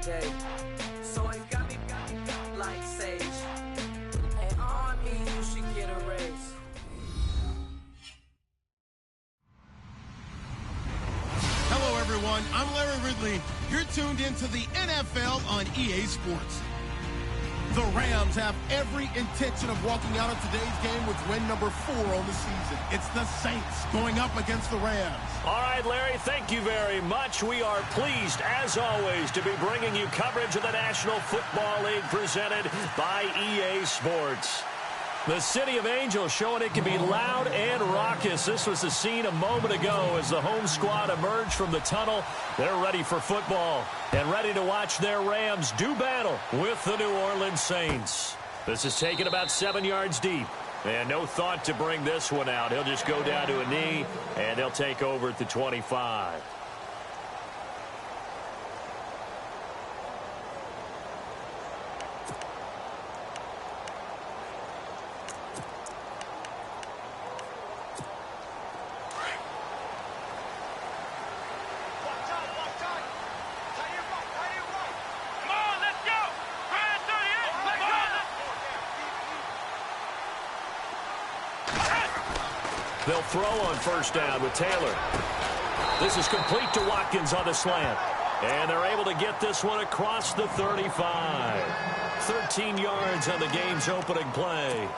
day. So it got me like sage. And on me, you should get a raise. Hello, everyone. I'm Larry Ridley. You're tuned into the NFL on EA Sports. The Rams have every intention of walking out of today's game with win number 4 on the season. It's the Saints going up against the Rams. All right, Larry, thank you very much. We are pleased, as always, to be bringing you coverage of the National Football League presented by EA Sports. The City of Angels showing it can be loud and raucous. This was the scene a moment ago as the home squad emerged from the tunnel. They're ready for football and ready to watch their Rams do battle with the New Orleans Saints. This is taken about 7 yards deep. And no thought to bring this one out. He'll just go down to a knee, and they'll take over at the 25. They'll throw on first down with Taylor. This is complete to Watkins on the slant. And they're able to get this one across the 35. 13 yards on the game's opening play.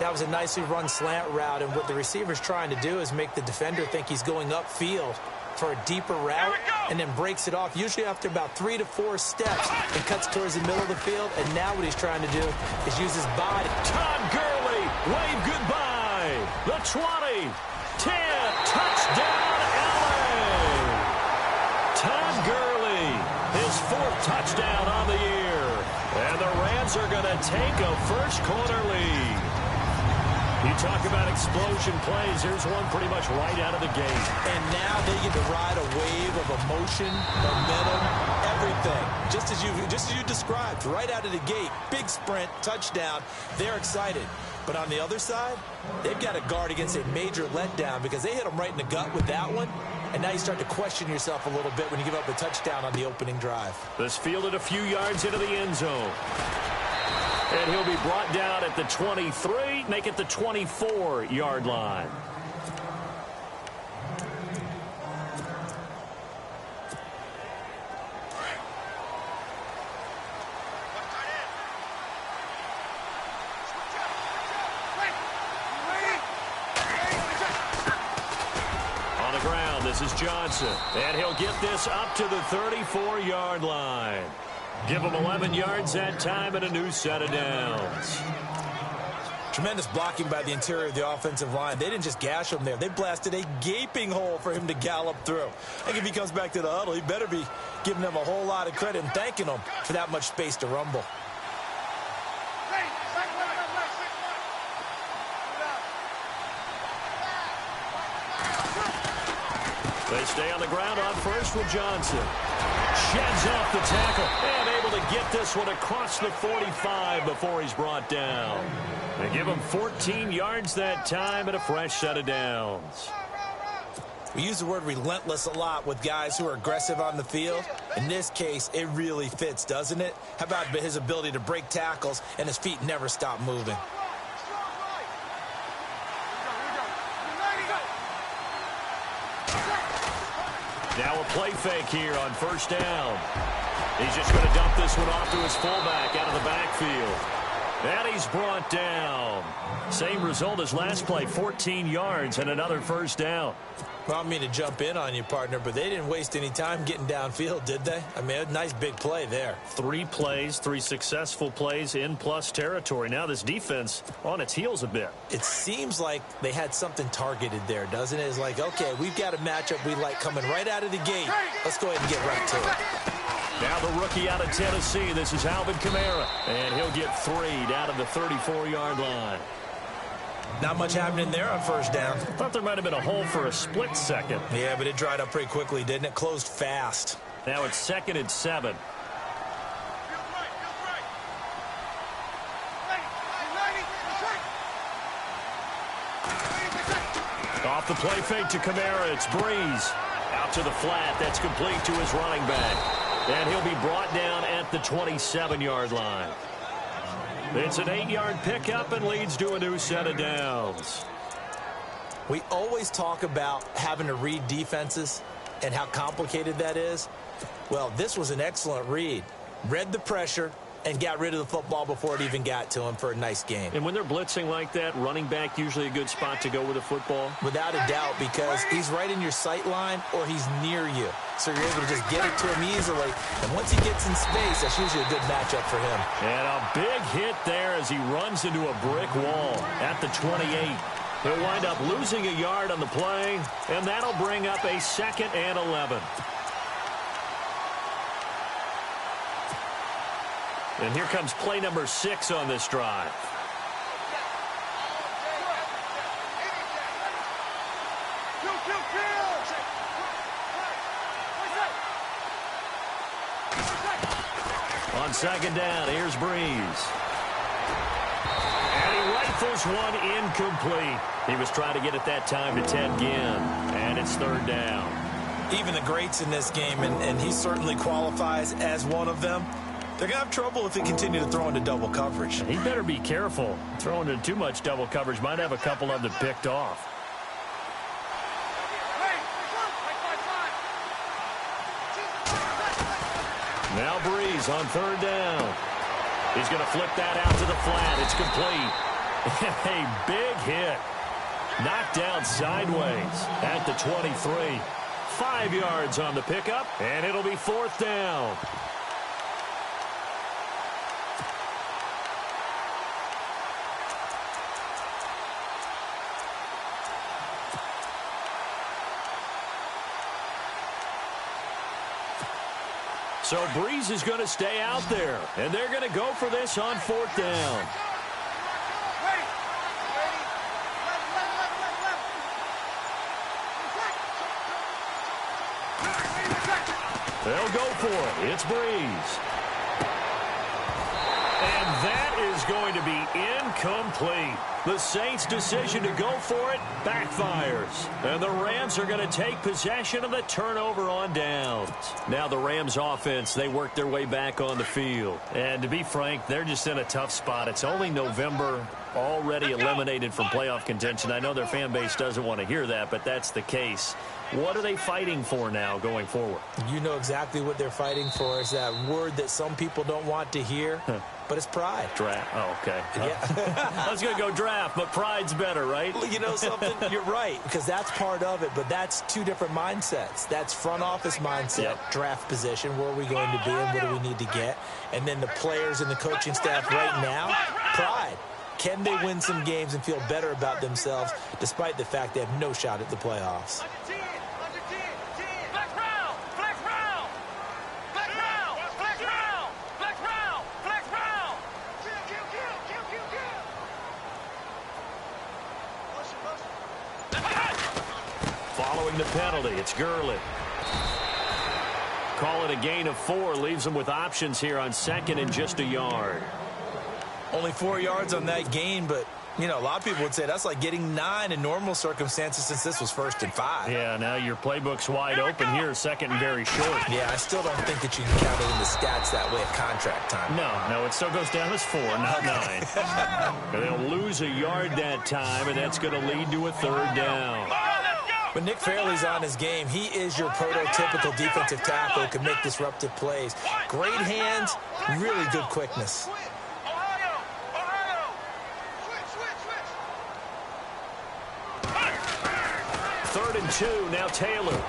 That was a nicely run slant route, and what the receiver's trying to do is make the defender think he's going upfield for a deeper route and then breaks it off, usually after about 3 to 4 steps, and cuts towards the middle of the field. And now what he's trying to do is use his body. Todd Gurley, wave goodbye. The 20, 10, touchdown, LA. Todd Gurley, his 4th touchdown on the year. And the Rams are going to take a first quarter lead. You talk about explosion plays. Here's one pretty much right out of the gate. And now they get to ride a wave of emotion, momentum, everything. Just as you described, right out of the gate. Big sprint, touchdown. They're excited. But on the other side, they've got to guard against a major letdown because they hit them right in the gut with that one. And now you start to question yourself a little bit when you give up a touchdown on the opening drive. This fielded a few yards into the end zone. And he'll be brought down at the 23, make it the 24-yard line. On the ground, this is Johnson. And he'll get this up to the 34-yard line. Give them 11 yards that time and a new set of downs. Tremendous blocking by the interior of the offensive line. They didn't just gash him there. They blasted a gaping hole for him to gallop through. I think if he comes back to the huddle, he better be giving them a whole lot of credit and thanking them for that much space to rumble. They stay on the ground on first with Johnson. Sheds off the tackle and able to get this one across the 45 before he's brought down. They give him 14 yards that time and a fresh set of downs. We use the word relentless a lot with guys who are aggressive on the field. In this case, it really fits, doesn't it? How about his ability to break tackles and his feet never stop moving? Now a play fake here on first down. He's just going to dump this one off to his fullback out of the backfield. And he's brought down. Same result as last play, 14 yards and another first down. Well, I don't mean to jump in on you, partner, but they didn't waste any time getting downfield, did they? I mean, a nice big play there. 3 plays, 3 successful plays in plus territory. Now this defense on its heels a bit. It seems like they had something targeted there, doesn't it? It's like, okay, we've got a matchup we like coming right out of the gate. Let's go ahead and get right to it. Now the rookie out of Tennessee. This is Alvin Kamara. And he'll get 3 down to the 34-yard line. Not much happening there on first down. Thought there might have been a hole for a split second. Yeah, but it dried up pretty quickly, didn't it? Closed fast. Now it's 2nd and 7. Off the play fake to Kamara. It's Breeze. Out to the flat. That's complete to his running back. And he'll be brought down at the 27-yard line. It's an 8-yard pickup and leads to a new set of downs. We always talk about having to read defenses and how complicated that is. Well, this was an excellent read. Read the pressure and got rid of the football before it even got to him for a nice game. And when they're blitzing like that, running back usually a good spot to go with the football? Without a doubt, because he's right in your sight line or he's near you. So you're able to just get it to him easily. And once he gets in space, that's usually a good matchup for him. And a big hit there as he runs into a brick wall at the 28. He'll wind up losing a yard on the play, and that'll bring up a 2nd and 11. And here comes play number 6 on this drive. On 2nd down, here's Breeze. And he rifles one incomplete. He was trying to get it that time to Ted Ginn, and it's 3rd down. Even the greats in this game, and he certainly qualifies as one of them, they're going to have trouble if they continue to throw into double coverage. He better be careful. Throwing into too much double coverage might have a couple of them picked off. Now Breeze on 3rd down. He's going to flip that out to the flat. It's complete. A big hit. Knocked down sideways at the 23. 5 yards on the pickup, and it'll be 4th down. So Breeze is going to stay out there, and they're going to go for this on 4th down. They'll go for it. It's Breeze. And that is going to be incomplete. The Saints' decision to go for it backfires. And the Rams are going to take possession of the turnover on downs. Now the Rams offense, they work their way back on the field. And to be frank, they're just in a tough spot. It's only November, already eliminated from playoff contention. I know their fan base doesn't want to hear that, but that's the case. What are they fighting for now going forward? You know exactly what they're fighting for. Is that word that some people don't want to hear, but it's pride. Draft. Oh, okay. Yeah. I was going to go draft, but pride's better, right? Well, you know something? You're right, because that's part of it, but that's two different mindsets. That's front office mindset, draft position, where are we going to be and what do we need to get? And then the players and the coaching staff right now, pride. Can they win some games and feel better about themselves despite the fact they have no shot at the playoffs? Following the penalty, it's Gurley. Call it a gain of 4, leaves them with options here on 2nd and just a yard. Only 4 yards on that gain, but, you know, a lot of people would say that's like getting 9 in normal circumstances since this was 1st and 5. Yeah, now your playbook's wide open here, 2nd and very short. Yeah, I still don't think that you can count it in the stats that way at contract time. No, it still goes down as 4, not 9. They'll lose a yard that time, and that's going to lead to a 3rd down. When Nick Fairley's on his game, he is your prototypical defensive tackle who can make disruptive plays. Great hands, really good quickness. Third and 2, now Taylor.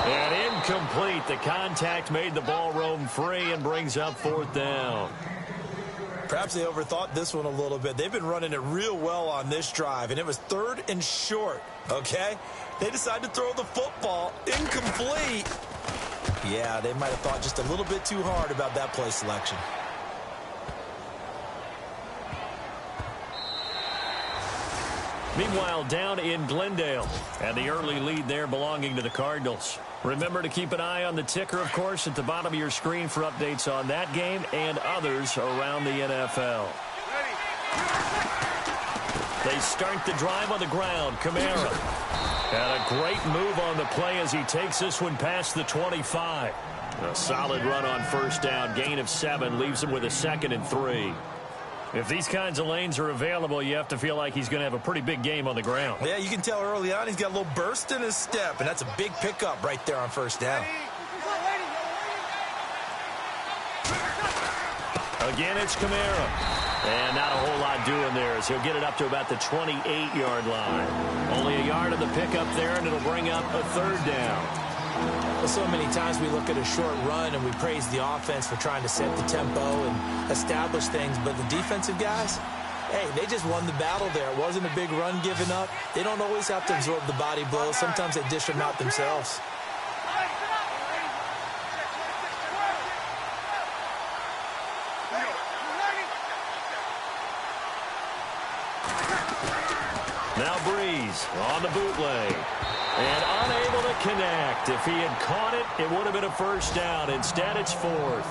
And incomplete. The contact made the ball roam free and brings up 4th down. Perhaps they overthought this one a little bit. They've been running it real well on this drive, and it was 3rd and short, okay? They decided to throw the football incomplete. Yeah, they might have thought just a little bit too hard about that play selection. Meanwhile, down in Glendale, and the early lead there belonging to the Cardinals. Remember to keep an eye on the ticker, of course, at the bottom of your screen for updates on that game and others around the NFL. They start the drive on the ground. Kamara. And a great move on the play as he takes this one past the 25. A solid run on first down. Gain of 7 leaves him with a 2nd and 3. If these kinds of lanes are available, you have to feel like he's going to have a pretty big game on the ground. Yeah, you can tell early on he's got a little burst in his step, and that's a big pickup right there on first down. Again, it's Kamara. And not a whole lot doing there as he'll get it up to about the 28-yard line. Only a yard of the pickup there, and it'll bring up a 3rd down. Well, so many times we look at a short run and we praise the offense for trying to set the tempo and establish things, but the defensive guys, hey, they just won the battle there. It wasn't a big run given up. They don't always have to absorb the body blows. Sometimes they dish them out themselves. Now Breeze on the bootleg. And unable to connect. If he had caught it, it would have been a first down. Instead, it's 4th.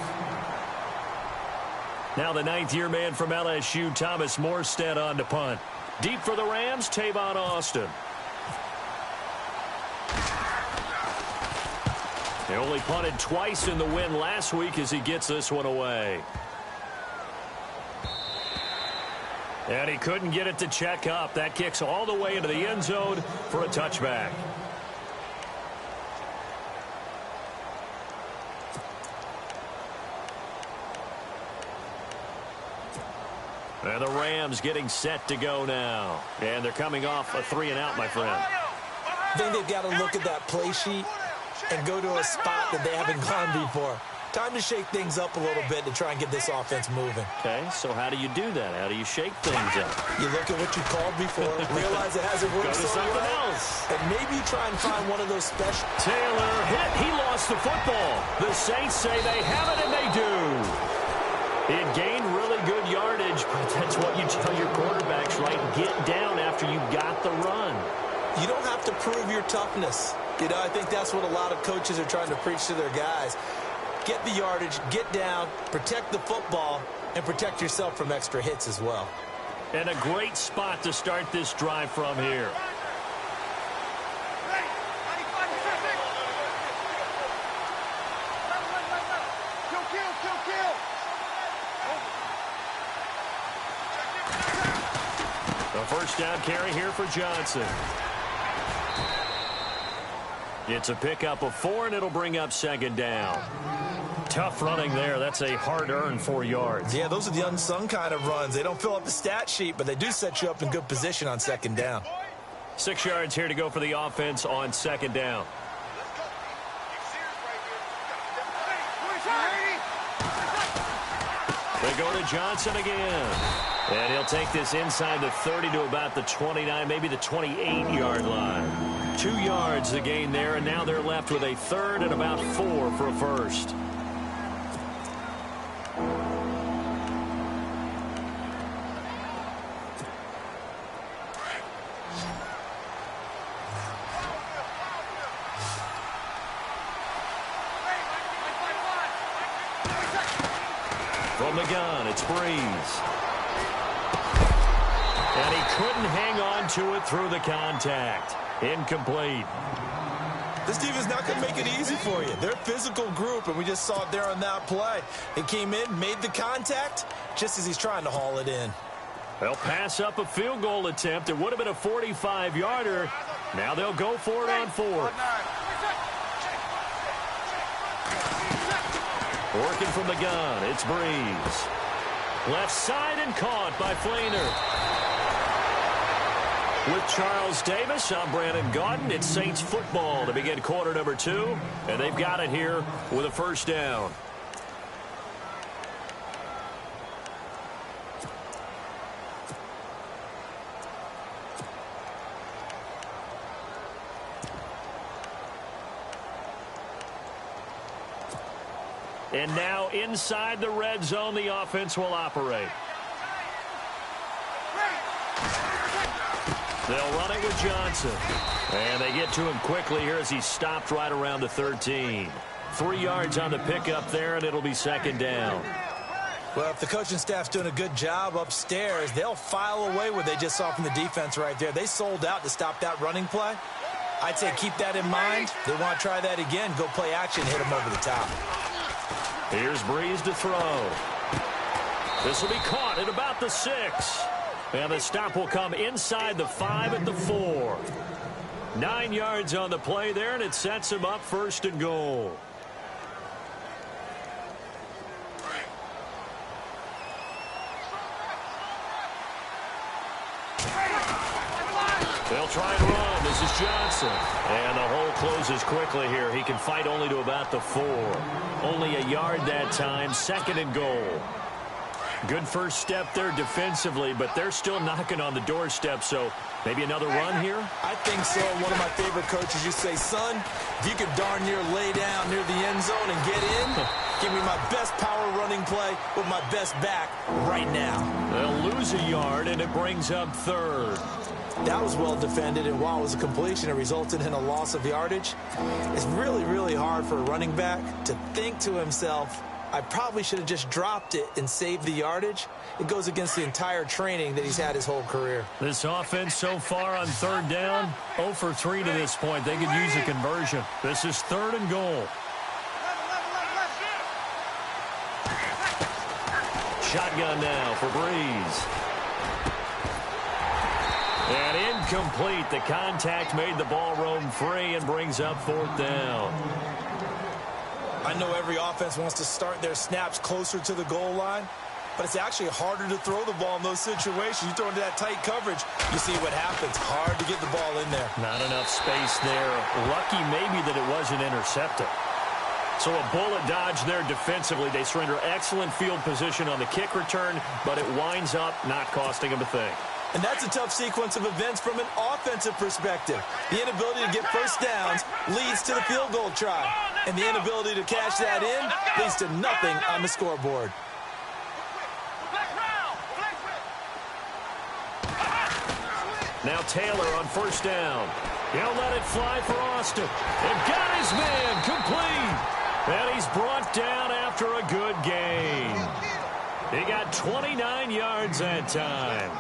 Now the 9th-year man from LSU, Thomas Morstead, on to punt. Deep for the Rams, Tavon Austin. He only punted twice in the win last week as he gets this one away. And he couldn't get it to check up. That kicks all the way into the end zone for a touchback. And the Rams getting set to go now. And they're coming off a 3-and-out, my friend. I think they've got to look at that play sheet and go to a spot that they haven't gone before. Time to shake things up a little bit to try and get this offense moving. Okay, so how do you do that? How do you shake things up? You look at what you called before, realize it hasn't worked Go to so something well, else. and maybe try and find one of those special. Taylor hit. He lost the football. The Saints say they have it, and they do. It gained really good yardage, but that's what you tell your quarterbacks, right? Get down after you got the run. You don't have to prove your toughness. You know, I think that's what a lot of coaches are trying to preach to their guys. Get the yardage, get down, protect the football, and protect yourself from extra hits as well. And a great spot to start this drive from here. The first down carry here for Johnson. It's a pickup of 4, and it'll bring up 2nd down. Tough running there. That's a hard-earned 4 yards. Yeah, those are the unsung kind of runs. They don't fill up the stat sheet, but they do set you up in good position on 2nd down. 6 yards here to go for the offense on 2nd down. They go to Johnson again. And he'll take this inside the 30 to about the 29, maybe the 28-yard line. 2 yards the gain there, and now they're left with a 3rd and about 4 for a first. From the gun, it's Breeze. And he couldn't hang on to it through the contact. Incomplete. This defense not going to make it easy for you. They're a physical group, and we just saw it there on that play. They came in, made the contact, just as he's trying to haul it in. They'll pass up a field goal attempt. It would have been a 45-yarder. Now they'll go for it on 4th. Working from the gun, it's Breeze. Left side and caught by Flainer. With Charles Davis, I'm Brandon Gaudin. It's Saints football to begin quarter number 2, and they've got it here with a first down. And now inside the red zone, the offense will operate. They'll run it with Johnson. And they get to him quickly here as he stopped right around the 13. 3 yards on the pickup there, and it'll be 2nd down. Well, if the coaching staff's doing a good job upstairs, they'll file away what they just saw from the defense right there. They sold out to stop that running play. I'd say keep that in mind. They want to try that again. Go play action, hit them over the top. Here's Breeze to throw. This will be caught at about the 6. And the stop will come inside the 5 at the 4. 9 yards on the play there, and it sets him up 1st and goal. They'll try and run. This is Johnson. And the hole closes quickly here. He can fight only to about the 4. Only a yard that time. 2nd and goal. Good first step there defensively, but they're still knocking on the doorstep, so maybe another run here? I think so. One of my favorite coaches, you say, son, if you could darn near lay down near the end zone and get in, give me my best power running play with my best back right now. They'll lose a yard, and it brings up 3rd. That was well defended, and while it was a completion, it resulted in a loss of yardage. It's really, really hard for a running back to think to himself, I probably should have just dropped it and saved the yardage. It goes against the entire training that he's had his whole career. This offense so far on 3rd down, 0 for 3 to this point. They could use a conversion. This is 3rd and goal. Shotgun now for Breeze. And incomplete. The contact made the ball roam free and brings up 4th down. I know every offense wants to start their snaps closer to the goal line, but it's actually harder to throw the ball in those situations. You throw into that tight coverage, you see what happens. Hard to get the ball in there. Not enough space there. Lucky maybe that it wasn't intercepted. So a bullet dodge there defensively. They surrender excellent field position on the kick return, but it winds up not costing them a thing. And that's a tough sequence of events from an offensive perspective. The inability to get first downs leads to the field goal try. And the inability to cash that in leads to nothing on the scoreboard. Now Taylor on 1st down. He'll let it fly for Austin. And got his man complete. And he's brought down after a good gain. He got 29 yards that time.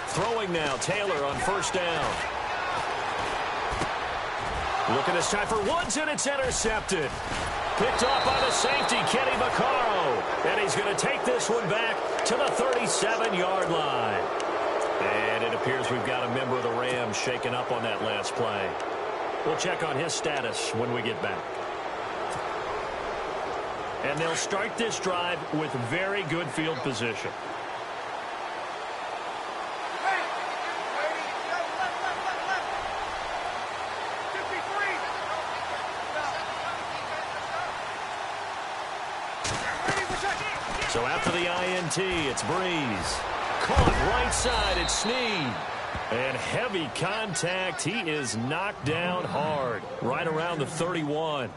Throwing now, Taylor on 1st down. Looking this time for Woods, and it's intercepted. Picked off by the safety, Kenny Vaccaro. And he's going to take this one back to the 37-yard line. And it appears we've got a member of the Rams shaken up on that last play. We'll check on his status when we get back. And they'll start this drive with very good field position. So after the INT, it's Breeze. Caught right side, it's Snead. And heavy contact. He is knocked down hard. Right around the 31.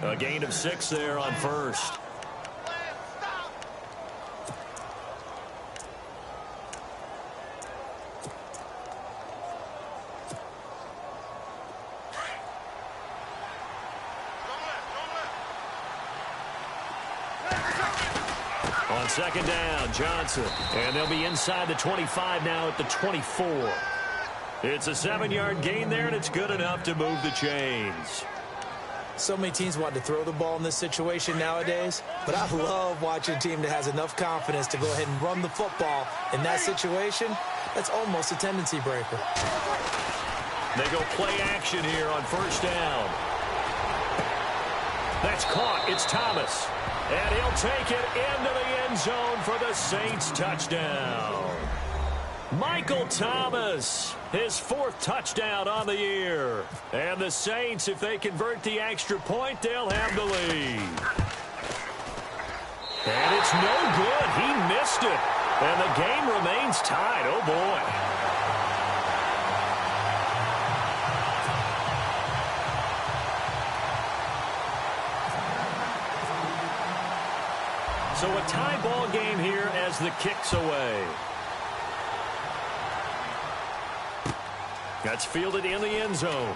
A gain of 6 there on 1st. On 2nd down, Johnson. And they'll be inside the 25 now at the 24. It's a 7-yard gain there, and it's good enough to move the chains. So many teams want to throw the ball in this situation nowadays, but I love watching a team that has enough confidence to go ahead and run the football in that situation. That's almost a tendency breaker. They go play action here on 1st down. That's caught. It's Thomas. And he'll take it into the end zone for the Saints touchdown. Michael Thomas, his 4th touchdown on the year. And the Saints, if they convert the extra point, they'll have the lead. And it's no good. He missed it. And the game remains tied. Oh, boy. So a tie ball game here as the kick's away. That's fielded in the end zone.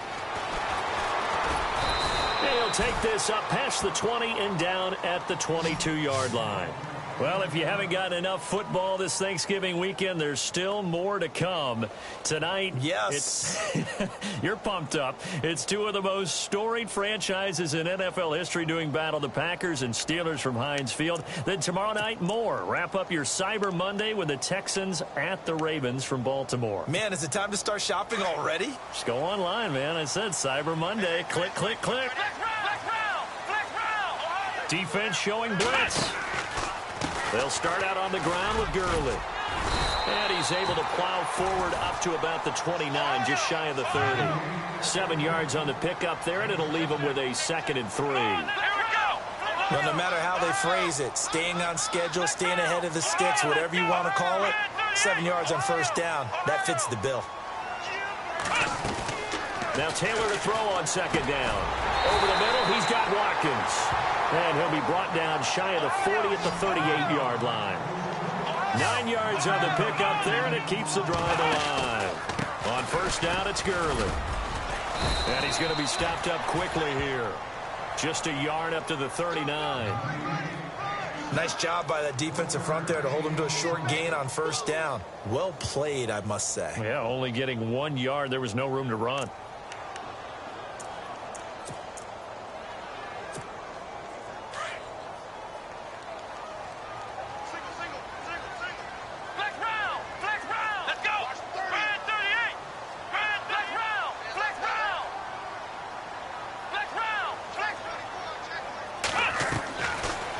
He'll take this up past the 20 and down at the 22-yard line. Well, if you haven't gotten enough football this Thanksgiving weekend, there's still more to come. Tonight, yes, you're pumped up. It's two of the most storied franchises in NFL history doing battle, the Packers and Steelers from Heinz Field. Then tomorrow night, more. Wrap up your Cyber Monday with the Texans at the Ravens from Baltimore. Man, is it time to start shopping already? Just go online, man. I said Cyber Monday. Click, click, click. Defense showing blitz. They'll start out on the ground with Gurley. And he's able to plow forward up to about the 29, just shy of the 30. 7 yards on the pickup there, and it'll leave him with a 2nd and 3. Well, no matter how they phrase it, staying on schedule, staying ahead of the sticks, whatever you want to call it, 7 yards on first down, that fits the bill. Now Taylor to throw on 2nd down. Over the middle, he's got Watkins. And he'll be brought down shy of the 40 at the 38-yard line. 9 yards on the pickup there, and it keeps the drive alive. On first down, it's Gurley. And he's going to be stopped up quickly here. Just a yard up to the 39. Nice job by that defensive front there to hold him to a short gain on first down. Well played, I must say. Yeah, only getting 1 yard. There was no room to run.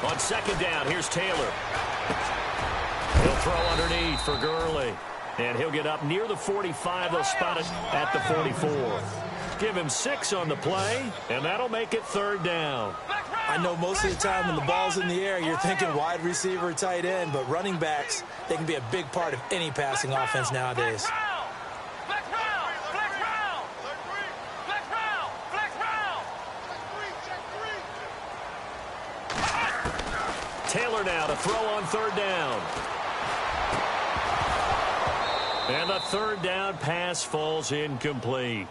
On 2nd down, here's Taylor. He'll throw underneath for Gurley. And he'll get up near the 45. They'll spot it at the 44. Give him 6 on the play, and that'll make it 3rd down. I know most of the time when the ball's in the air, you're thinking wide receiver, tight end, but running backs, they can be a big part of any passing offense nowadays. Taylor now to throw on 3rd down. And the 3rd down pass falls incomplete.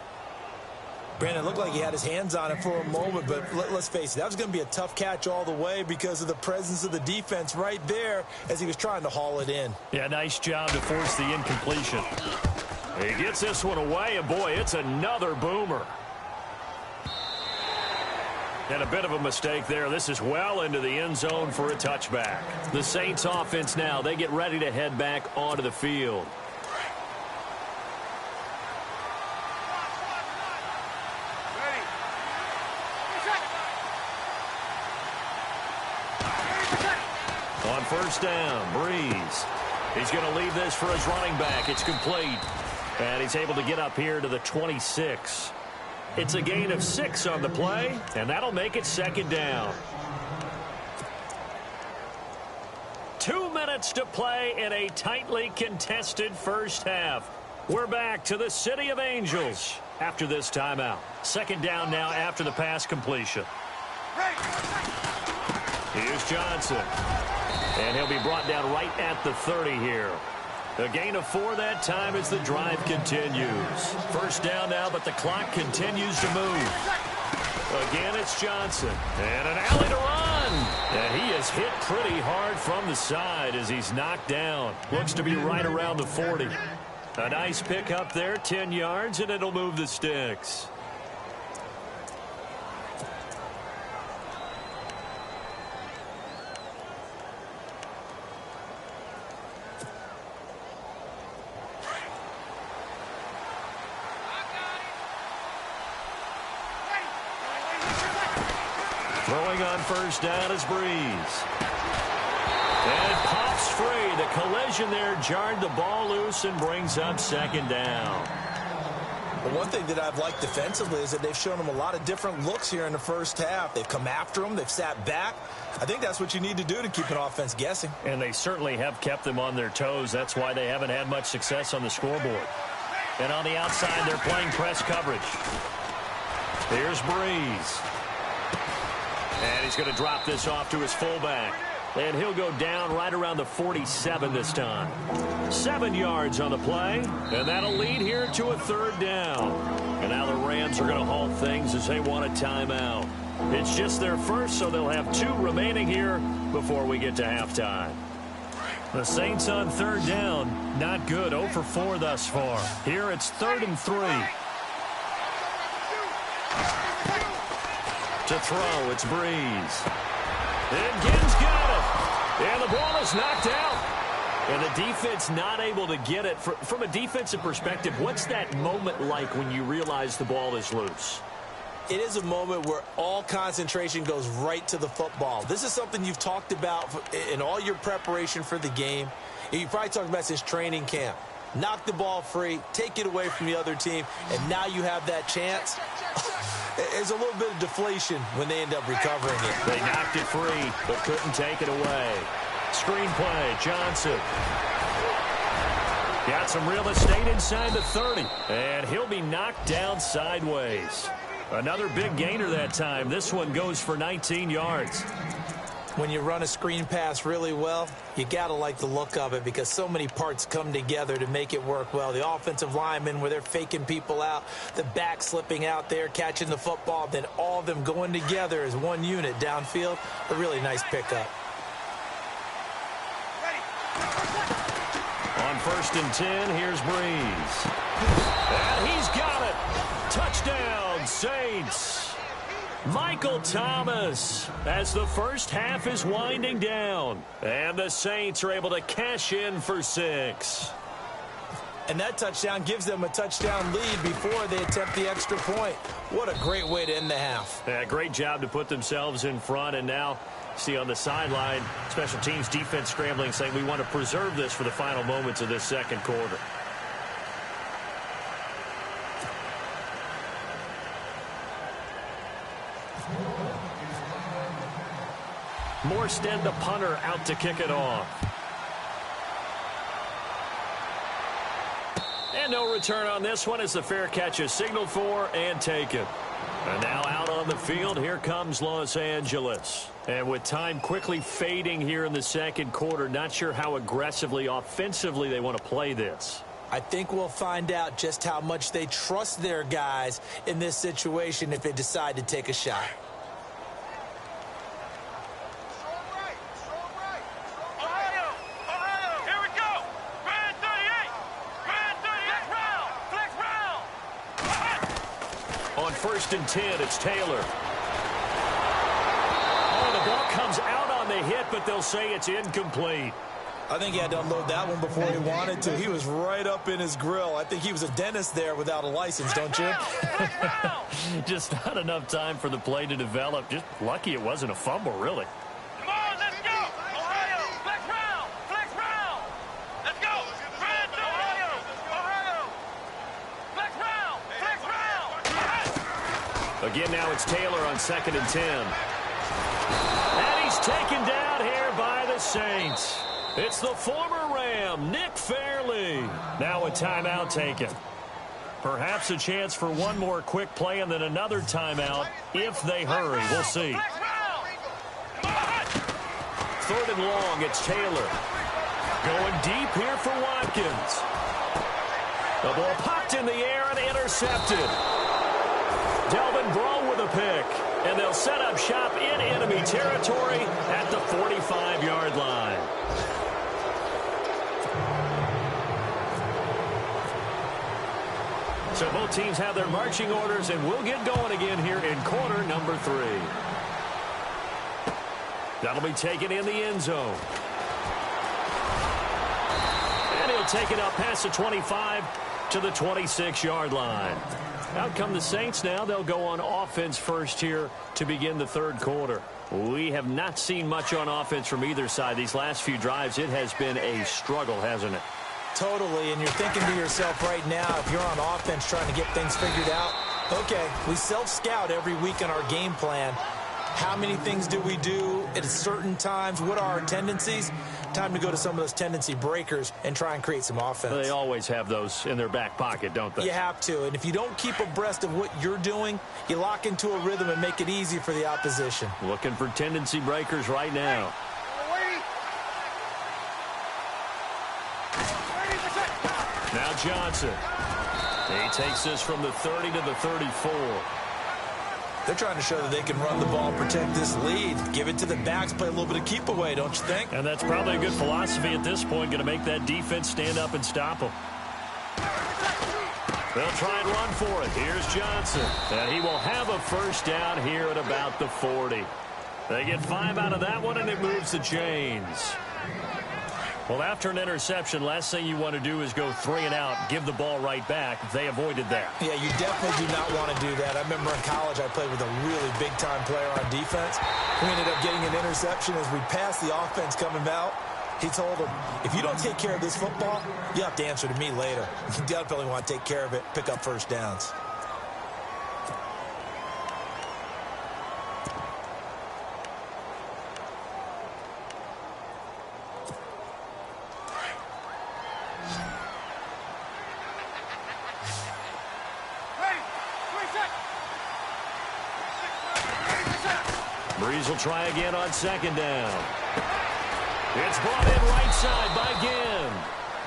Brandon, it looked like he had his hands on it for a moment, but let's face it, that was going to be a tough catch all the way because of the presence of the defense right there as he was trying to haul it in. Yeah, nice job to force the incompletion. He gets this one away, and boy, it's another boomer. And a bit of a mistake there. This is well into the end zone for a touchback. The Saints offense now, they get ready to head back onto the field. On first down, Breeze. He's going to leave this for his running back. It's complete. And he's able to get up here to the 26. It's a gain of 6 on the play, and that'll make it 2nd down. 2 minutes to play in a tightly contested first half. We're back to the City of Angels after this timeout. 2nd down now after the pass completion. Here's Johnson. And he'll be brought down right at the 30 here. A gain of 4 that time as the drive continues. First down now, but the clock continues to move. Again, it's Johnson. And an alley to run. And he is hit pretty hard from the side as he's knocked down. Looks to be right around the 40. A nice pick up there, 10 yards, and it'll move the sticks. Throwing on first down is Breeze. And it pops free. The collision there jarred the ball loose and brings up 2nd down. Well, one thing that I've liked defensively is that they've shown them a lot of different looks here in the first half. They've come after them. They've sat back. I think that's what you need to do to keep an offense guessing. And they certainly have kept them on their toes. That's why they haven't had much success on the scoreboard. And on the outside, they're playing press coverage. Here's Breeze. And he's going to drop this off to his fullback. And he'll go down right around the 47 this time. 7 yards on the play, and that'll lead here to a third down. And now the Rams are going to halt things as they want a timeout. It's just their first, so they'll have 2 remaining here before we get to halftime. The Saints on third down, not good, 0 for 4 thus far. Here it's 3rd and 3. To throw, it's Breeze. And Gibbs got it. And the ball is knocked out. And the defense not able to get it. From a defensive perspective, what's that moment like when you realize the ball is loose? It is a moment where all concentration goes right to the football. This is something you've talked about in all your preparation for the game. You probably talked about since training camp. Knock the ball free, take it away from the other team, and now you have that chance. There's a little bit of deflation when they end up recovering it. They knocked it free, but couldn't take it away. Screen play, Johnson. Got some real estate inside the 30, and he'll be knocked down sideways. Another big gainer that time. This one goes for 19 yards. When you run a screen pass really well, you got to like the look of it because so many parts come together to make it work well. The offensive linemen where they're faking people out, the back slipping out there, catching the football, then all of them going together as one unit downfield. A really nice pickup. On 1st and 10, here's Breeze. And he's got it. Touchdown, Saints. Michael Thomas as the first half is winding down. And the Saints are able to cash in for 6. And that touchdown gives them a touchdown lead before they attempt the extra point. What a great way to end the half. Yeah, great job to put themselves in front. And now, see on the sideline, special teams defense scrambling, saying we want to preserve this for the final moments of this second quarter. Morstead, the punter, out to kick it off. And no return on this one as the fair catch is signaled for and taken. And now out on the field, here comes Los Angeles. And with time quickly fading here in the second quarter, not sure how aggressively, offensively they want to play this. I think we'll find out just how much they trust their guys in this situation if they decide to take a shot. On 1st and 10, it's Taylor. Oh, the ball comes out on the hit, but they'll say it's incomplete. I think he had to unload that one before he wanted to. He was right up in his grill. I think he was a dentist there without a license, don't you? Just not enough time for the play to develop. Just lucky it wasn't a fumble, really. Come on, let's go! Ohio, flex round! Flex round! Let's go! Ohio! Ohio! Flex round! Flex round! Again, now it's Taylor on 2nd and 10. And he's taken down here by the Saints. It's the former Ram, Nick Fairley. Now a timeout taken. Perhaps a chance for one more quick play and then another timeout if they hurry. We'll see. 3rd and long, it's Taylor. Going deep here for Watkins. The ball popped in the air and intercepted. Delvin Breaux with a pick. And they'll set up shop in enemy territory at the 45-yard line. So both teams have their marching orders, and we'll get going again here in quarter number 3. That'll be taken in the end zone. And he'll take it up past the 25 to the 26-yard line. Out come the Saints now. They'll go on offense first here to begin the third quarter. We have not seen much on offense from either side. These last few drives, it has been a struggle, hasn't it? Totally, and you're thinking to yourself right now, if you're on offense trying to get things figured out, okay, we self-scout every week in our game plan. How many things do we do at certain times? What are our tendencies? Time to go to some of those tendency breakers and try and create some offense. They always have those in their back pocket, don't they? You have to, and if you don't keep abreast of what you're doing, you lock into a rhythm and make it easy for the opposition. Looking for tendency breakers right now. Johnson. He takes this from the 30 to the 34. They're trying to show that they can run the ball and protect this lead. Give it to the backs, play a little bit of keep away, don't you think? And that's probably a good philosophy at this point, going to make that defense stand up and stop them. They'll try and run for it. Here's Johnson. And he will have a first down here at about the 40. They get 5 out of that one, and it moves the chains. Well, after an interception, last thing you want to do is go 3 and out, give the ball right back. They avoided that. Yeah, you definitely do not want to do that. I remember in college I played with a really big-time player on defense. We ended up getting an interception as we passed the offense coming out. He told him, if you don't take care of this football, you have to answer to me later. You definitely want to take care of it, pick up first downs. Breeze will try again on second down. It's brought in right side by Ginn.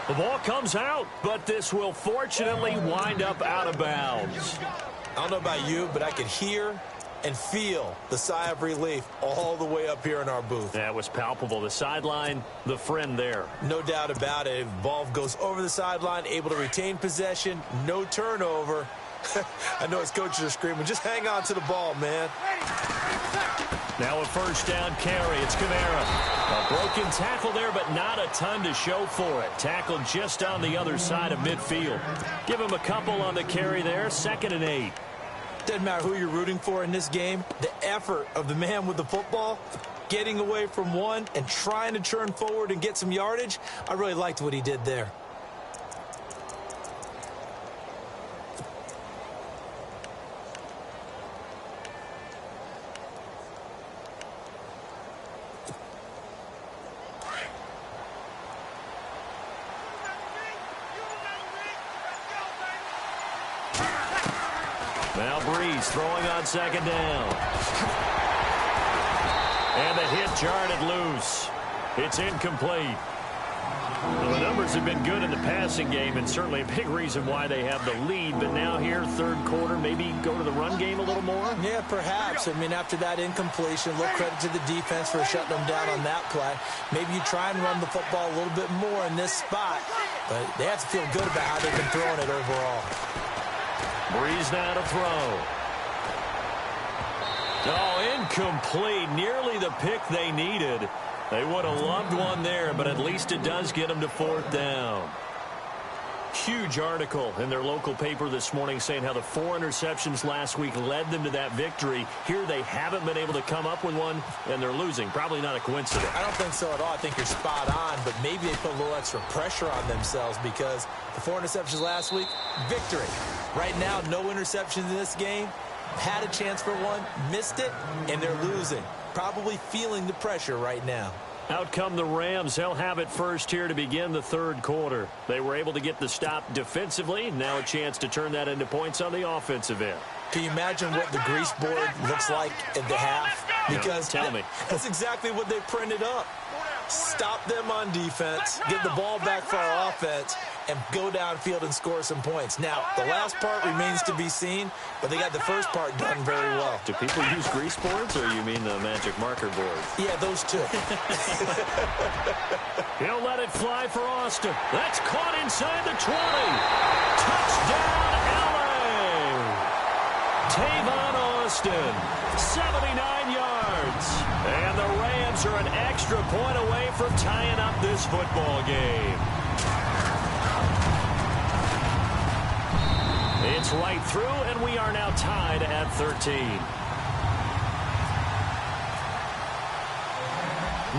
The ball comes out, but this will fortunately wind up out of bounds. I don't know about you, but I could hear and feel the sigh of relief all the way up here in our booth. That was palpable. The sideline, the friend there. No doubt about it. Ball goes over the sideline, able to retain possession, no turnover. I know his coaches are screaming, just hang on to the ball, man. Now a first down carry. It's Kamara. A broken tackle there, but not a ton to show for it. Tackled just on the other side of midfield. Give him a couple on the carry there. 2nd and 8. Doesn't matter who you're rooting for in this game. The effort of the man with the football, getting away from one and trying to turn forward and get some yardage, I really liked what he did there. Now Breeze throwing on second down. And the hit jarred it loose. It's incomplete. Well, the numbers have been good in the passing game, and certainly a big reason why they have the lead. But now here, third quarter, maybe go to the run game a little more? Yeah, perhaps. I mean, after that incompletion, a little credit to the defense for shutting them down on that play. Maybe you try and run the football a little bit more in this spot. But they have to feel good about how they've been throwing it overall. Breeze now to throw. Oh, incomplete. Nearly the pick they needed. They would have loved one there, but at least it does get them to 4th down. Huge article in their local paper this morning saying how the 4 interceptions last week led them to that victory. Here they haven't been able to come up with one, and they're losing. Probably not a coincidence. I don't think so at all. I think you're spot on, but maybe they put a little extra pressure on themselves because the 4 interceptions last week, victory. Right now, no interceptions in this game. Had a chance for one, missed it, and they're losing. Probably feeling the pressure right now. Out come the Rams. They'll have it first here to begin the third quarter. They were able to get the stop defensively. Now a chance to turn that into points on the offensive end. Can you imagine what the grease board looks like at the half? Because tell me. That's exactly what they printed up. Stop them on defense, get the ball back for our offense, and go downfield and score some points. Now, the last part remains to be seen, but they got the first part done very well. Do people use grease boards, or you mean the magic marker board? Yeah, those two. He'll let it fly for Austin. That's caught inside the 20. Touchdown, L.A. Tavon Austin, 79 yards. And the Rams are an extra point away from tying up this football game. It's right through, and we are now tied at 13.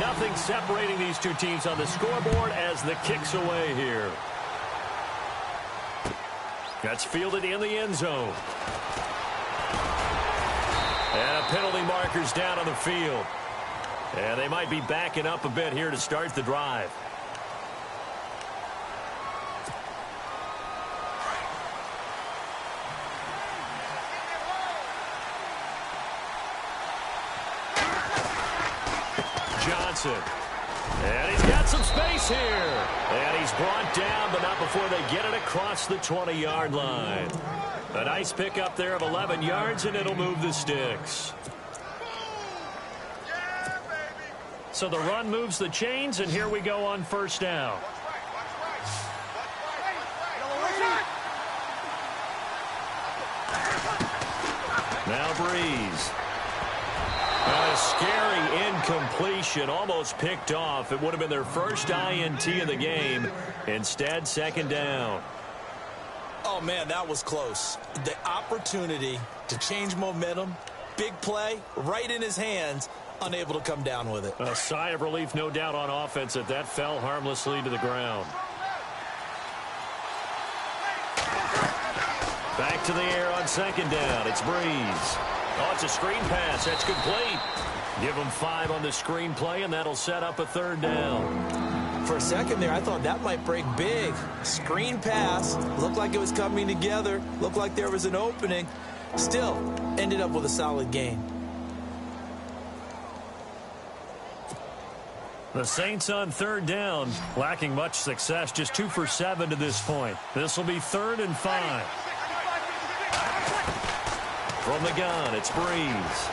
Nothing separating these two teams on the scoreboard as the kick's away here. That's fielded in the end zone. And a penalty marker's down on the field. And they might be backing up a bit here to start the drive. Johnson. And he's got some space here. And he's brought down, but not before they get it across the 20-yard line. A nice pickup there of 11 yards, and it'll move the sticks. So the run moves the chains, and here we go on first down. Now Breeze. A scary incompletion, almost picked off. It would have been their first INT of the game. Instead, second down. Oh, man, that was close. The opportunity to change momentum, big play, right in his hands, unable to come down with it. A sigh of relief, no doubt, on offense that fell harmlessly to the ground. Back to the air on second down. It's Breeze. Oh, it's a screen pass. That's complete. Give them 5 on the screen play, and that'll set up a third down. For a second there, I thought that might break big. Screen pass. Looked like it was coming together. Looked like there was an opening. Still, ended up with a solid gain. The Saints on third down, lacking much success, just 2 for 7 to this point. This will be 3rd and 5. From the gun, it's Breeze.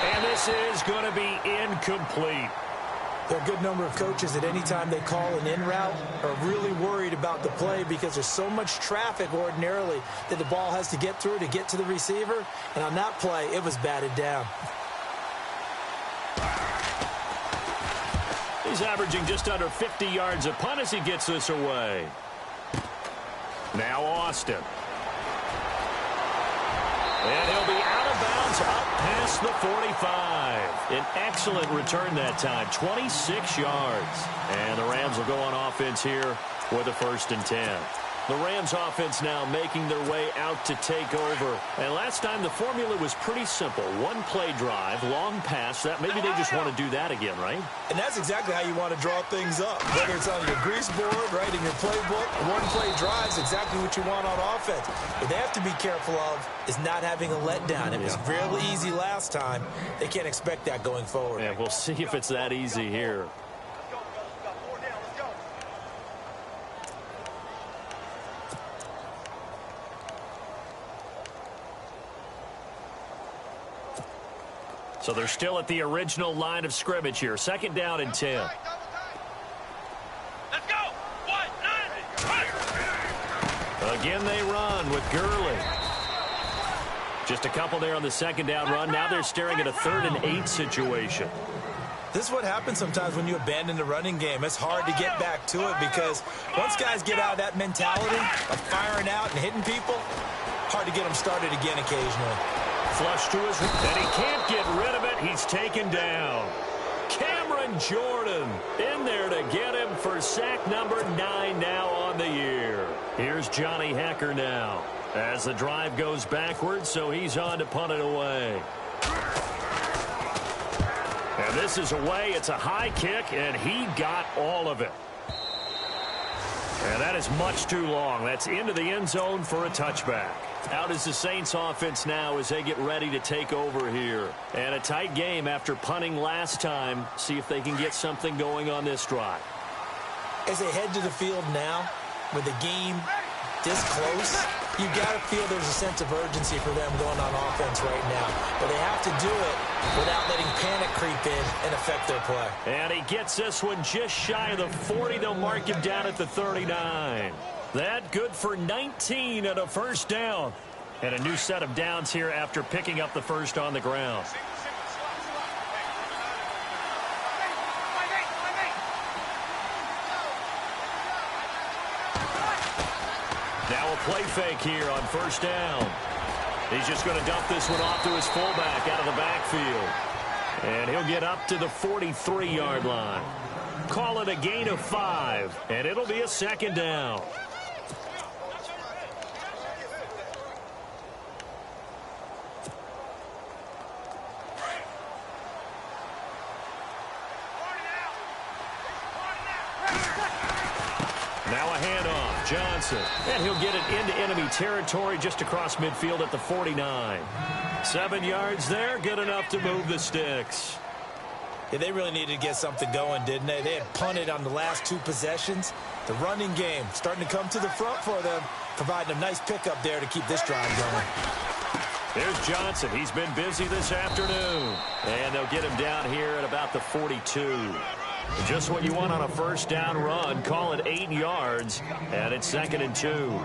And this is going to be incomplete. There are a good number of coaches that any time they call an in route are really worried about the play because there's so much traffic ordinarily that the ball has to get through to get to the receiver. And on that play, it was batted down. He's averaging just under 50 yards a punt as he gets this away. Now Austin. And he'll be out of bounds up past the 45. An excellent return that time, 26 yards. And the Rams will go on offense here with a 1st and 10. The Rams offense now making their way out to take over. And last time the formula was pretty simple. 1 play drive, long pass. That maybe they just want to do that again, right? And that's exactly how you want to draw things up. Whether it's on your grease board, right, in your playbook, 1 play drive is exactly what you want on offense. What they have to be careful of is not having a letdown. It was real easy last time. They can't expect that going forward. Yeah, we'll see if it's that easy here. So they're still at the original line of scrimmage here. 2nd down and 10. Let's go. 1, 9, Again, they run with Gurley. Just a couple there on the 2nd down run. Now they're staring at a 3rd and 8 situation. This is what happens sometimes when you abandon the running game. It's hard to get back to it because once guys get out of that mentality of firing out and hitting people, hard to get them started again occasionally. Flush to his, and he can't get rid of it. He's taken down. Cameron Jordan in there to get him for sack number 9 now on the year. Here's Johnny Hecker now as the drive goes backwards, so he's on to punt it away. And this is away. It's a high kick, and he got all of it. And that is much too long. That's into the end zone for a touchback. Out is the Saints offense now as they get ready to take over here. And a tight game after punting last time. See if they can get something going on this drive. As they head to the field now, with the game this close, you got to feel there's a sense of urgency for them going on offense right now. But they have to do it without letting panic creep in and affect their play. And he gets this one just shy of the 40. They'll mark him down at the 39. That good for 19 and a 1st down. And a new set of downs here after picking up the 1st on the ground. Now a play fake here on 1st down. He's just going to dump this one off to his fullback out of the backfield. And he'll get up to the 43-yard line. Call it a gain of 5, and it'll be a 2nd down. Now a handoff, Johnson. And he'll get it into enemy territory just across midfield at the 49. 7 yards there, good enough to move the sticks. Yeah, they really needed to get something going, didn't they? They had punted on the last 2 possessions. The running game starting to come to the front for them, providing a nice pickup there to keep this drive going. Here's Johnson. He's been busy this afternoon. And they'll get him down here at about the 42. Just what you want on a first down run. Call it 8 yards. And it's 2nd and 2.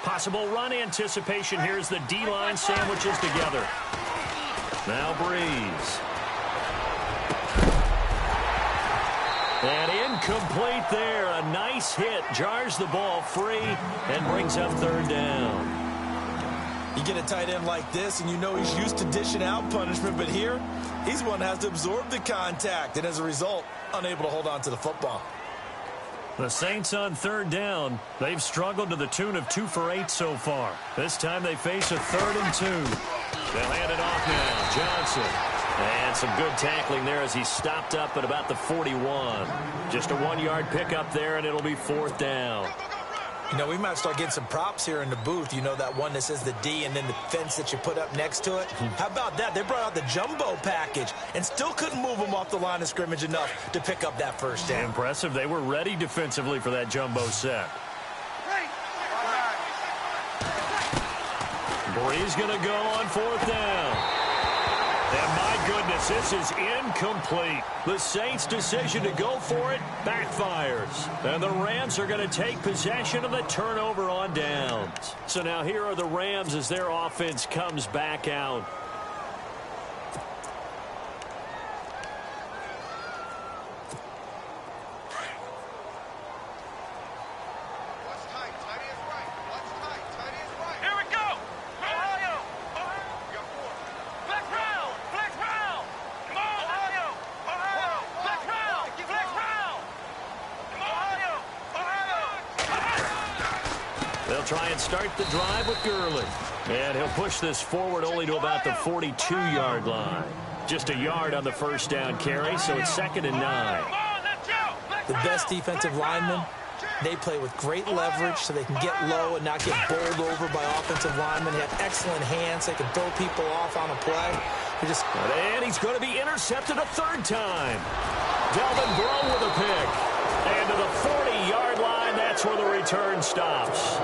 Possible run anticipation. Here's the D-line sandwiches together. Now Breeze. And incomplete there. A nice hit. Jars the ball free and brings up 3rd down. You get a tight end like this, and you know he's used to dishing out punishment, but here, he's one that has to absorb the contact, and as a result, unable to hold on to the football. The Saints on 3rd down. They've struggled to the tune of 2 for 8 so far. This time they face a 3rd and 2. They'll hand it off now. Johnson. And some good tackling there as he stopped up at about the 41. Just a 1-yard pickup there, and it'll be 4th down. You know, we might start getting some props here in the booth. You know, that one that says the D and then the fence that you put up next to it? How about that? They brought out the jumbo package and still couldn't move them off the line of scrimmage enough to pick up that first down. Impressive. They were ready defensively for that jumbo set. Breeze going to go on 4th down. And my goodness, this is incomplete. The Saints' decision to go for it backfires. And the Rams are going to take possession of the turnover on downs. So now here are the Rams as their offense comes back out. They'll try and start the drive with Gurley. And he'll push this forward only to about the 42-yard line. Just a yard on the first down carry, so it's 2nd and 9. The best defensive linemen, they play with great leverage so they can get low and not get bowled over by offensive linemen. They have excellent hands. They can throw people off on a play. And he's going to be intercepted a 3rd time. Delvin Breaux with a pick. And to the 40-yard line, that's where the return stops.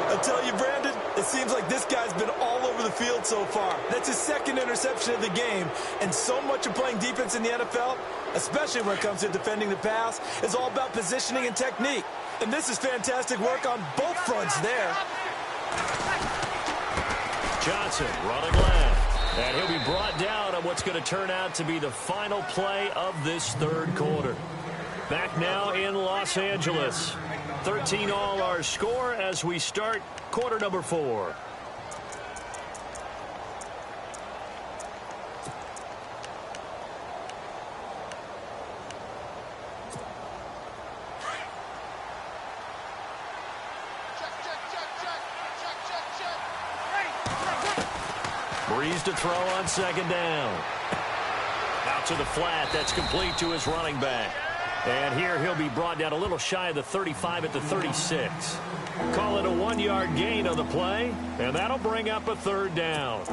I tell you, Brandon, it seems like this guy's been all over the field so far. That's his 2nd interception of the game. And so much of playing defense in the NFL, especially when it comes to defending the pass, is all about positioning and technique. And this is fantastic work on both fronts there. Johnson running left. And he'll be brought down on what's going to turn out to be the final play of this 3rd quarter. Back now in Los Angeles. 13 all our score as we start quarter number 4. Breeze to throw on 2nd down. Out to the flat. That's complete to his running back. And here he'll be brought down a little shy of the 35 at the 36. Call it a 1-yard gain on the play, and that'll bring up a 3rd down.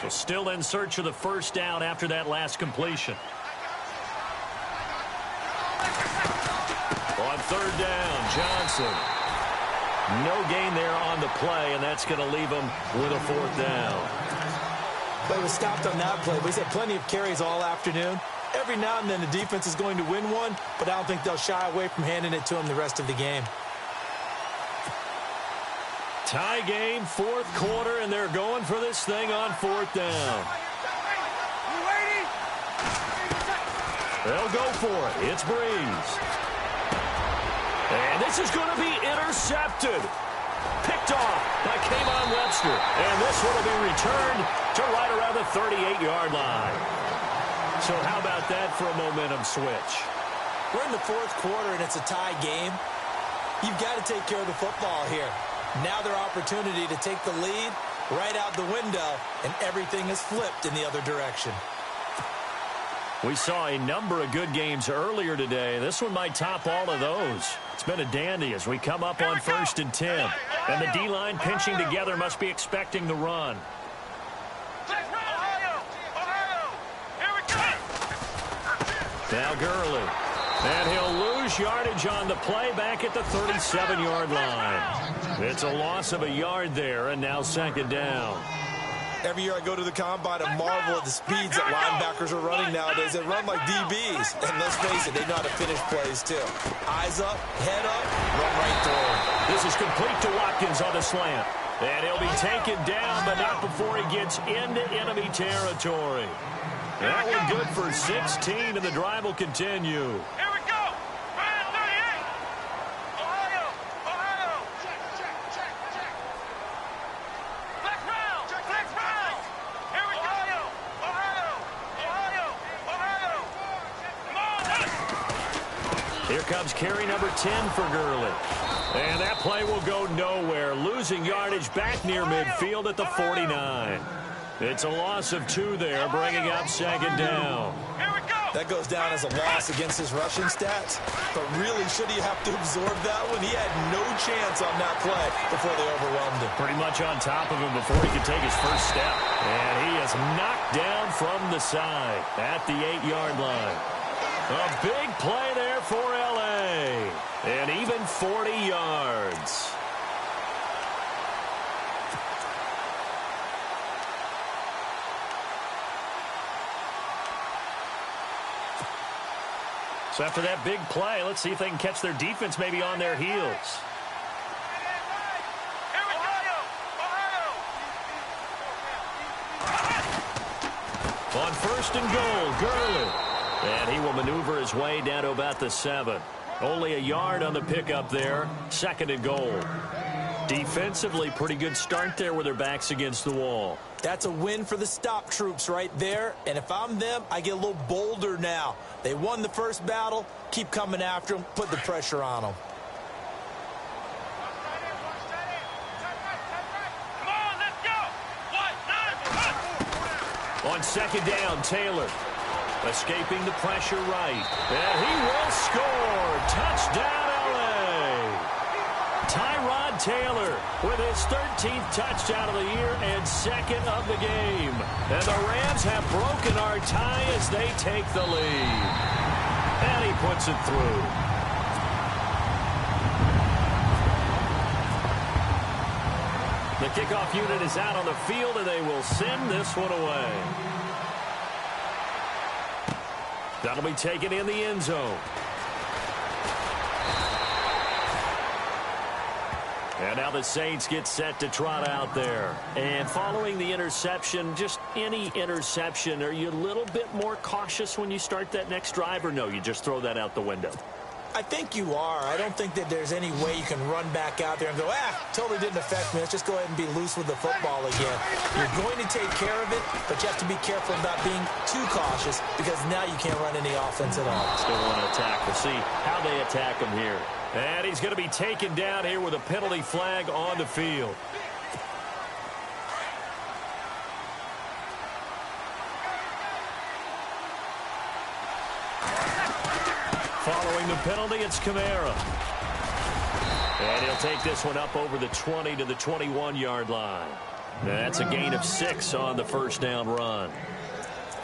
So still in search of the first down after that last completion. On 3rd down, Johnson. No gain there on the play, and that's going to leave him with a 4th down. But he was stopped on that play. But he's had plenty of carries all afternoon. Every now and then the defense is going to win one, but I don't think they'll shy away from handing it to him the rest of the game. Tie game, 4th quarter, and they're going for this thing on 4th down. They'll go for it. It's Breeze. And this is going to be intercepted. Picked off by Kayvon Webster. And this one will be returned to right around the 38-yard line. So how about that for a momentum switch? We're in the 4th quarter, and it's a tie game. You've got to take care of the football here. Now their opportunity to take the lead right out the window, and everything is flipped in the other direction. We saw a number of good games earlier today. This one might top all of those. It's been a dandy as we come up on 1st and 10. And the D-line pinching together must be expecting the run. Now Gurley. And he'll lose yardage on the play back at the 37-yard line. It's a loss of a yard there, and now 2nd down. Every year I go to the combine and marvel at the speeds that linebackers are running nowadays. They run like DBs. And let's face it, they know how to finish plays too. Eyes up, head up, run right through. This is complete to Watkins on the slant. And he'll be taken down, but not before he gets into enemy territory. That one good for 16, and the drive will continue. Here we go. Ryan 38. Ohio. Flex round. Here we go. Ohio. Come on, let's. Here comes carry number 10 for Gurley. And that play will go nowhere, losing yardage back near midfield at the 49. It's a loss of 2 there, bringing up 2nd down. Here we go. That goes down as a loss against his rushing stats. But really, should he have to absorb that one? He had no chance on that play before they overwhelmed him. Pretty much on top of him before he could take his first step. And he is knocked down from the side at the 8-yard line. A big play there for L.A. And even 40 yards. So after that big play, let's see if they can catch their defense maybe on their heels. Here we go. On 1st and goal, Gurley. And he will maneuver his way down to about the 7. Only a yard on the pickup there. 2nd and goal. Defensively, pretty good start there with their backs against the wall. That's a win for the stop troops right there. And if I'm them, I get a little bolder now. They won the first battle. Keep coming after them. Put the pressure on them. Come on, let's go. 1, 9, 1. On 2nd down, Taylor. Escaping the pressure right. And he will score. Touchdown, L.A. Tyrod Taylor with his 13th touchdown of the year and 2nd of the game. And the Rams have broken our tie as they take the lead. And he puts it through. The kickoff unit is out on the field, and they will send this one away. That'll be taken in the end zone. And now the Saints get set to trot out there. And following the interception, just any interception, are you a little bit more cautious when you start that next drive, or no, you just throw that out the window? I think you are. I don't think that there's any way you can run back out there and go, totally didn't affect me. Let's just go ahead and be loose with the football again. You're going to take care of it, but you have to be careful about being too cautious because now you can't run any offense at all. Still want to attack. We'll see how they attack him here. And he's going to be taken down here with a penalty flag on the field. Following the penalty, it's Kamara. And he'll take this one up over the 20 to the 21-yard line. That's a gain of 6 on the first down run.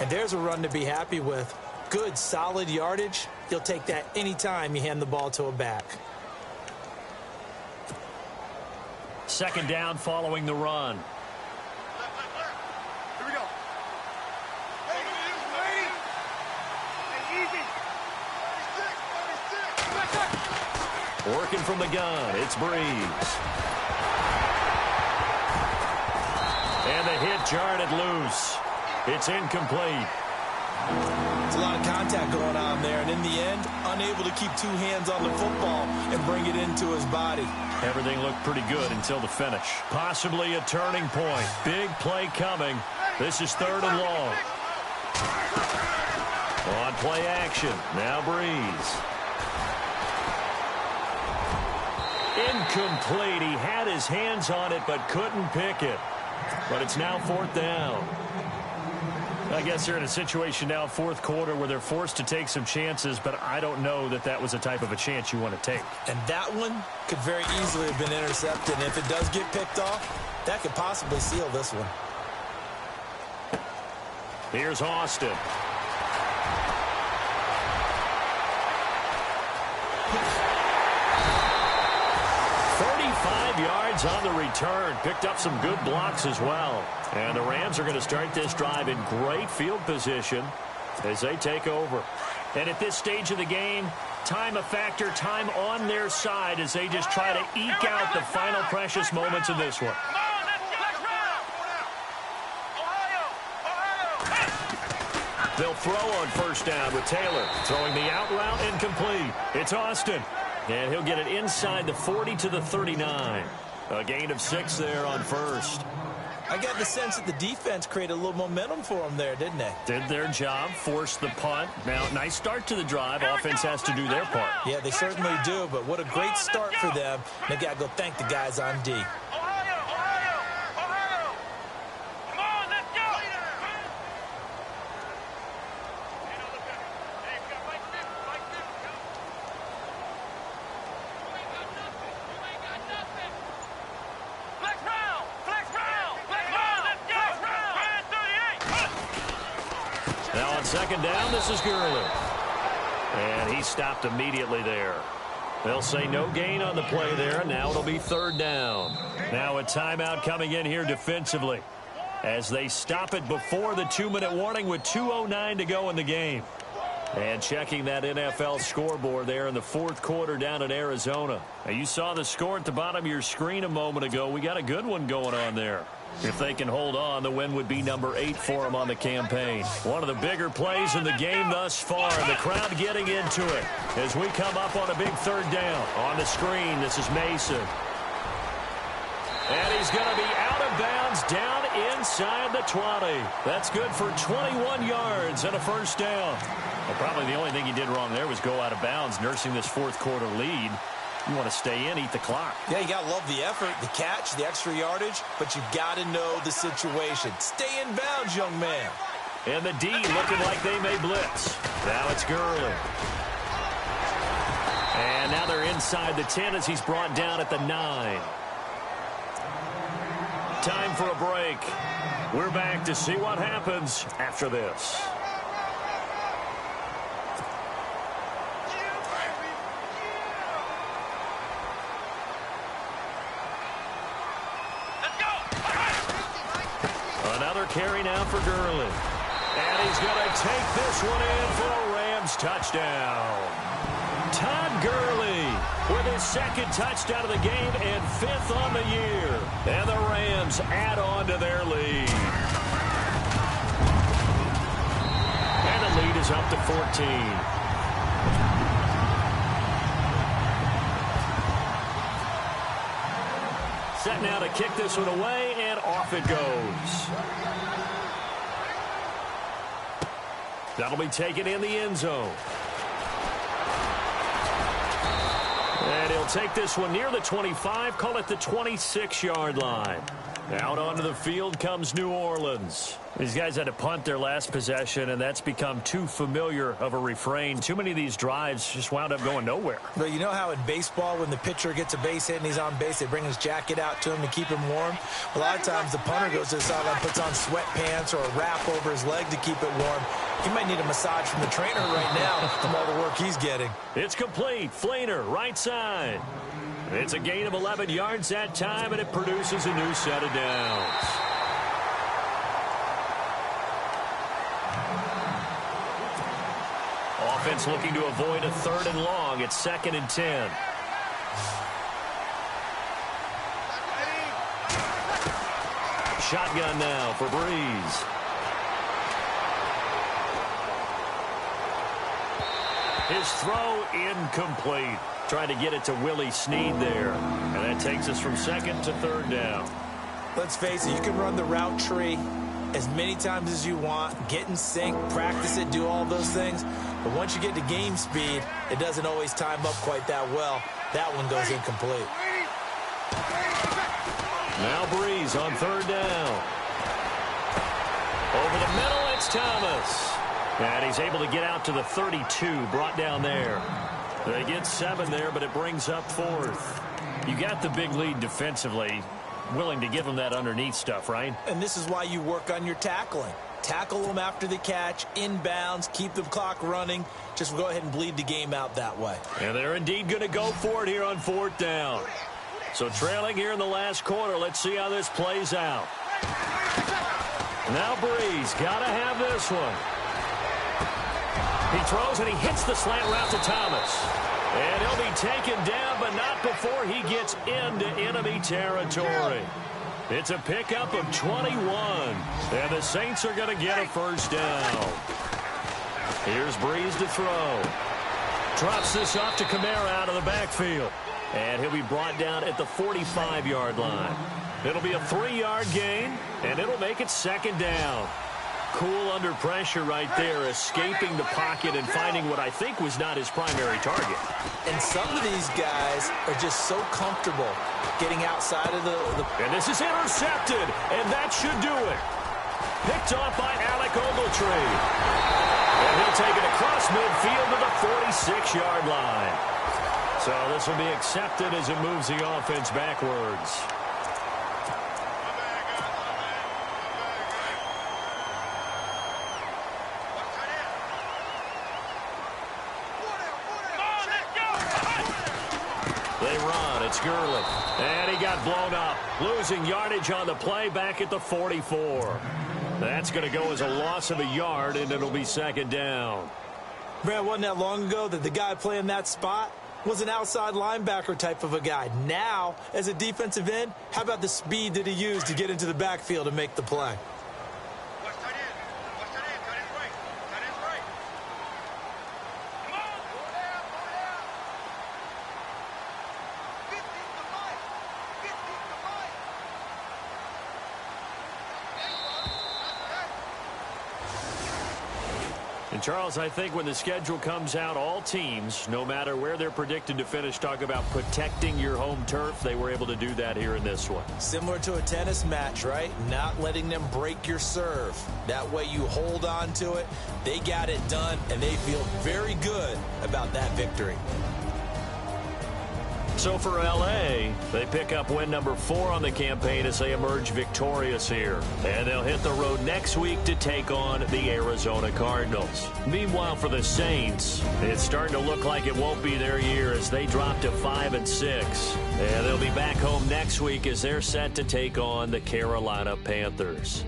And there's a run to be happy with. Good, solid yardage. You'll take that anytime you hand the ball to a back. 2nd down following the run. Here we go. Working from the gun, it's Breeze. And the hit jarred it loose. It's incomplete. It's a lot of contact going on there, and in the end, unable to keep 2 hands on the football and bring it into his body. Everything looked pretty good until the finish. Possibly a turning point. Big play coming. This is 3rd and long. On play action. Now Breeze. Incomplete. He had his hands on it but couldn't pick it. But it's now 4th down. I guess they're in a situation now, 4th quarter, where they're forced to take some chances, but I don't know that that was the type of a chance you want to take. And that one could very easily have been intercepted. And if it does get picked off, that could possibly seal this one. Here's Austin. Yards on the return. Picked up some good blocks as well. And the Rams are going to start this drive in great field position as they take over. And at this stage of the game, time a factor, time on their side as they just try to eke out the final precious moments of this one. They'll throw on 1st down with Taylor. Throwing the out route incomplete. It's Austin. And he'll get it inside the 40 to the 39. A gain of 6 there on 1st. I got the sense that the defense created a little momentum for them there, didn't they? Did their job, forced the punt. Now, nice start to the drive. Offense has to do their part. Yeah, they certainly do, but what a great start for them. They got to go thank the guys on D. Now on 2nd down, this is Gurley. And he stopped immediately there. They'll say no gain on the play there. Now it'll be 3rd down. Now a timeout coming in here defensively as they stop it before the 2-minute warning with 2:09 to go in the game. And checking that NFL scoreboard there in the 4th quarter down in Arizona. Now you saw the score at the bottom of your screen a moment ago. We got a good one going on there. If they can hold on, the win would be number 8 for them on the campaign. One of the bigger plays in the game thus far. The crowd getting into it as we come up on a big 3rd down. On the screen, this is Mason. And he's going to be out of bounds down inside the 20. That's good for 21 yards and a 1st down. Well, probably the only thing he did wrong there was go out of bounds, nursing this 4th quarter lead. You want to stay in, eat the clock. Yeah, you got to love the effort, the catch, the extra yardage, but you got to know the situation. Stay in bounds, young man. And the D looking like they may blitz. Now it's Gurley. And now they're inside the 10 as he's brought down at the 9. Time for a break. We're back to see what happens after this. Another carry now for Gurley. And he's going to take this one in for a Rams touchdown. Todd Gurley with his 2nd touchdown of the game and 5th on the year. And the Rams add on to their lead. And the lead is up to 14. Set now to kick this one away, and off it goes. That'll be taken in the end zone. And he'll take this one near the 25, call it the 26-yard line. Out onto the field comes New Orleans. These guys had to punt their last possession, and that's become too familiar of a refrain. Too many of these drives just wound up going nowhere. Well, you know how in baseball, when the pitcher gets a base hit and he's on base, they bring his jacket out to him to keep him warm? A lot of times the punter goes to the sideline, puts on sweatpants or a wrap over his leg to keep it warm. He might need a massage from the trainer right now from all the work he's getting. It's complete. Flainer, right side. It's a gain of 11 yards that time, and it produces a new set of downs. Offense looking to avoid a 3rd and long. It's 2nd and 10. Shotgun now for Breeze. His throw incomplete. Trying to get it to Willie Snead there. And that takes us from 2nd to 3rd down. Let's face it, you can run the route tree as many times as you want, get in sync, practice it, do all those things. But once you get to game speed, it doesn't always time up quite that well. That one goes incomplete. Now Breeze on 3rd down. Over the middle, it's Thomas. And he's able to get out to the 32, brought down there. They get 7 there, but it brings up 4th. You got the big lead defensively. Willing to give them that underneath stuff, right? And this is why you work on your tackling. Tackle them after the catch, inbounds, keep the clock running. Just go ahead and bleed the game out that way. And they're indeed going to go for it here on 4th down. So trailing here in the last quarter. Let's see how this plays out. Now Breeze got to have this one. He throws and he hits the slant route to Thomas. And he'll be taken down, but not before he gets into enemy territory. It's a pickup of 21. And the Saints are going to get a first down. Here's Breeze to throw. Drops this off to Kamara out of the backfield. And he'll be brought down at the 45-yard line. It'll be a 3-yard gain, and it'll make it 2nd down. Cool under pressure right there, escaping the pocket and finding what I think was not his primary target. And some of these guys are just so comfortable getting outside of the... And this is intercepted, and that should do it. Picked off by Alec Ogletree. And he'll take it across midfield to the 46-yard line. So this will be accepted as it moves the offense backwards. They run. It's Gurley. And he got blown up. Losing yardage on the play back at the 44. That's going to go as a loss of a yard, and it'll be 2nd down. Man, wasn't that long ago that the guy playing that spot was an outside linebacker type of a guy. Now, as a defensive end, how about the speed that he used to get into the backfield and make the play? And Charles, I think when the schedule comes out, all teams, no matter where they're predicted to finish, talk about protecting your home turf. They were able to do that here in this one. Similar to a tennis match, right? Not letting them break your serve. That way you hold on to it. They got it done, and they feel very good about that victory. So for L.A., they pick up win number 4 on the campaign as they emerge victorious here. And they'll hit the road next week to take on the Arizona Cardinals. Meanwhile, for the Saints, it's starting to look like it won't be their year as they drop to 5-6. And they'll be back home next week as they're set to take on the Carolina Panthers.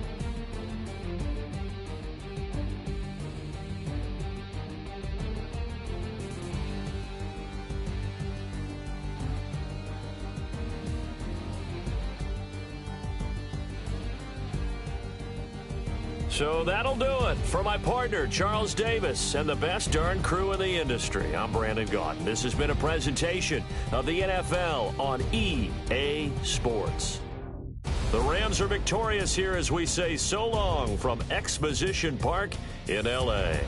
So that'll do it. For my partner, Charles Davis, and the best darn crew in the industry, I'm Brandon Gaudin. This has been a presentation of the NFL on EA Sports. The Rams are victorious here as we say so long from Exposition Park in L.A.